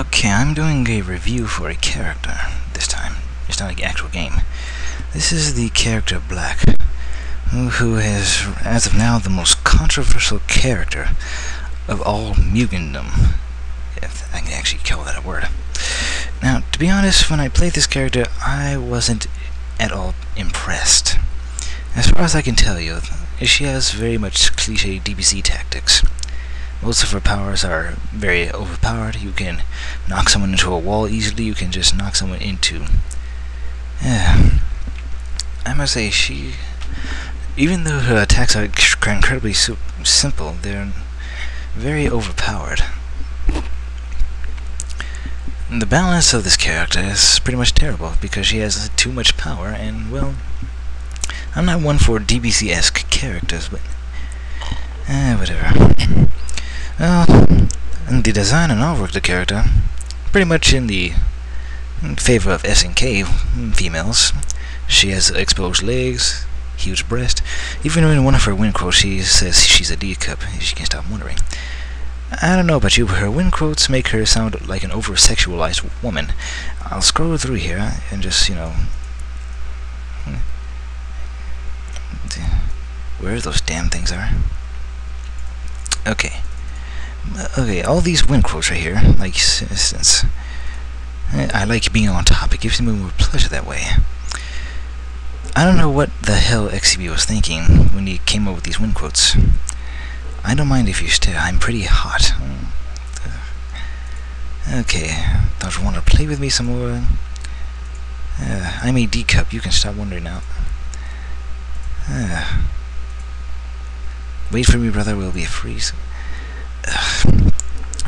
Okay, I'm doing a review for a character this time. It's not an actual game. This is the character Blaque, who is, as of now, the most controversial character of all Mugandom, if I can actually call that a word. Now, to be honest, when I played this character, I wasn't at all impressed. As far as I can tell you, she has very much cliche DBC tactics. Most of her powers are very overpowered. You can knock someone into a wall easily. You can just knock someone into... I must say, even though her attacks are incredibly simple, they're very overpowered. And the balance of this character is pretty much terrible, because she has too much power, and, well, I'm not one for DBC-esque characters, but... whatever. Well, in the design and artwork of the character, pretty much in favor of S&K females. She has exposed legs, huge breast. Even in one of her wind quotes, she says she's a D-cup, if you can stop wondering. I don't know about you, but her wind quotes make her sound like an over-sexualized woman. I'll scroll through here and just, where those damn things are. Okay, all these wind quotes right here, like, since I like being on top, it gives me more pleasure that way. I don't know what the hell XCB was thinking when he came up with these wind quotes. I don't mind if you stare, I'm pretty hot. Okay, don't you want to play with me some more? I'm a D-cup, you can stop wondering now. Wait for me, brother, we'll be a freeze.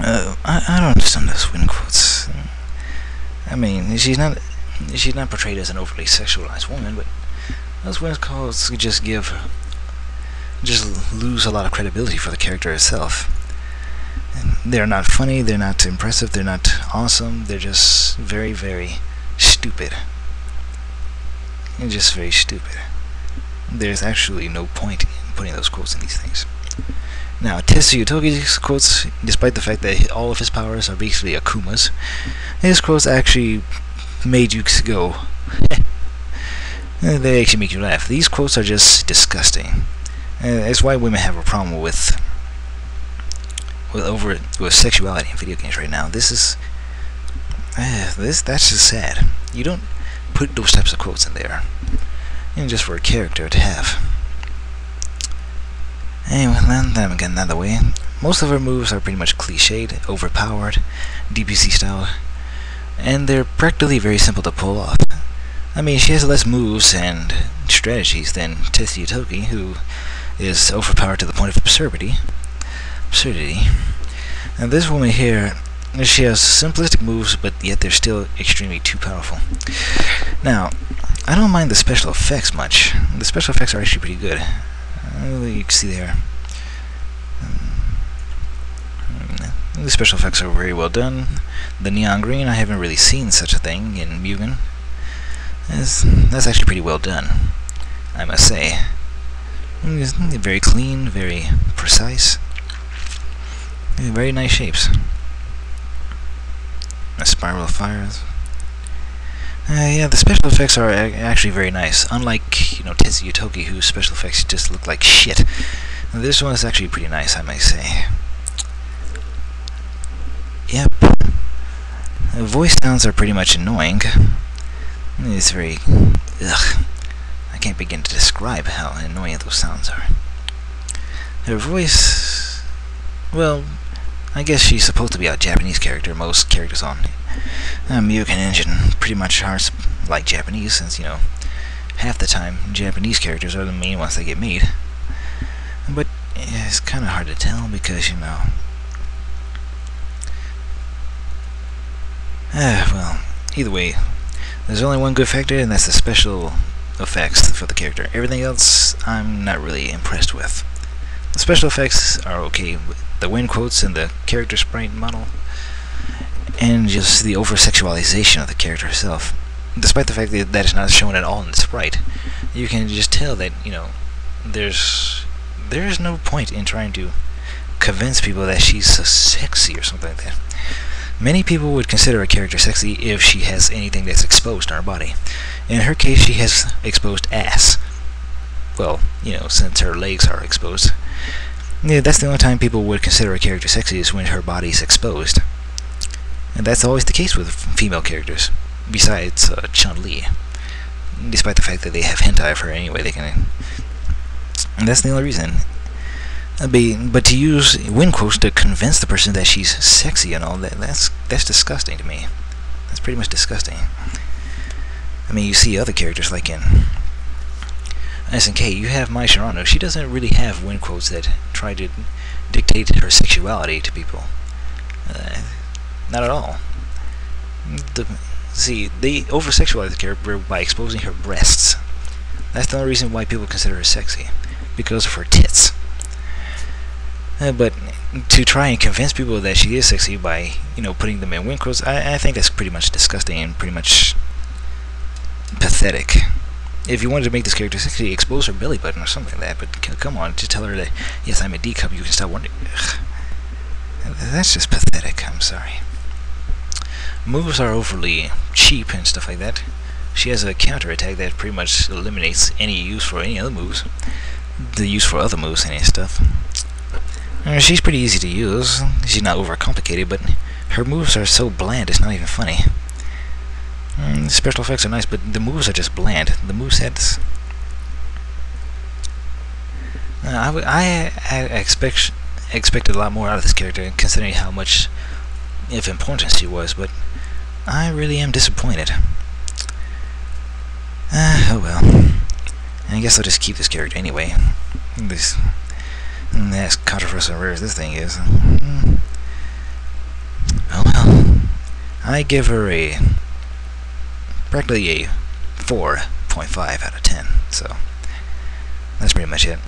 I don't understand those wind quotes. I mean, she's not portrayed as an overly sexualized woman, but those wind quotes just lose a lot of credibility for the character itself. And they're not funny, they're not impressive, they're not awesome, they're just very, very stupid. And just very stupid. There's actually no point in putting those quotes in these things. Now, Tetsuya Toki's quotes, despite the fact that all of his powers are basically Akumas, his quotes actually made you go, they actually make you laugh. These quotes are just disgusting. It's why women have a problem with sexuality in video games right now. That's just sad. You don't put those types of quotes in there, just for a character to have. Anyway, then I'm getting out of the way. Most of her moves are pretty much cliched, overpowered, DBC style, and they're practically very simple to pull off. I mean, she has less moves and strategies than Tetsuya Toki, who is overpowered to the point of absurdity. And this woman here, she has simplistic moves, but yet they're still extremely too powerful. Now, I don't mind the special effects much. The special effects are actually pretty good. You can see there. The special effects are very well done. The neon green, I haven't really seen such a thing in Mugen. That's actually pretty well done, I must say. Very clean, very precise. Very nice shapes. A spiral of fires. Yeah, the special effects are actually very nice. Unlike, Tetsuya Toki, whose special effects just look like shit. This one is actually pretty nice, I might say. Yep. The voice sounds are pretty much annoying. It's very... ugh. I can't begin to describe how annoying those sounds are. Her voice... well, I guess she's supposed to be a Japanese character. Most characters on Mugen Engine pretty much are like Japanese, since, half the time Japanese characters are the main ones that get made. But it's kind of hard to tell because, well, either way, there's only one good factor, and that's the special effects for the character. Everything else, I'm not really impressed with. The special effects are okay, with the wind quotes and the character sprite model, and just the over-sexualization of the character herself. Despite the fact that it's not shown at all in the sprite, you can just tell that, there's no point in trying to convince people that she's so sexy or something like that. Many people would consider a character sexy if she has anything that's exposed on her body. In her case, she has exposed ass. Well, since her legs are exposed. Yeah, that's the only time people would consider a character sexy is when her body's exposed. And that's always the case with female characters, besides Chun-Li. Despite the fact that they have hentai of her anyway, and that's the only reason. But to use wind quotes to convince the person that she's sexy and all that's disgusting to me. That's pretty much disgusting. I mean, you see other characters like in SNK, you have Mai Shirano. She doesn't really have wind quotes that try to dictate her sexuality to people. Not at all. They over-sexualize the character by exposing her breasts. That's the only reason why people consider her sexy, because of her tits. But to try and convince people that she is sexy by, putting them in wind quotes, I think that's pretty much disgusting and pretty much pathetic. If you wanted to make this character sexy, expose her belly button or something like that, but come on, just tell her that, yes, I'm a D cup, you can stop wondering. Ugh. That's just pathetic, I'm sorry. Moves are overly cheap and stuff like that. She has a counter attack that pretty much eliminates any use for any other moves. The use for other moves and stuff. She's pretty easy to use. She's not overcomplicated, but her moves are so bland it's not even funny. Special effects are nice, but the moves are just bland. The movesets. I expected a lot more out of this character, considering how much of importance she was, but I really am disappointed. Oh well. I guess I'll just keep this character anyway. As controversial and rare as this thing is. Oh well. I give her practically a 4.5 out of 10, so that's pretty much it.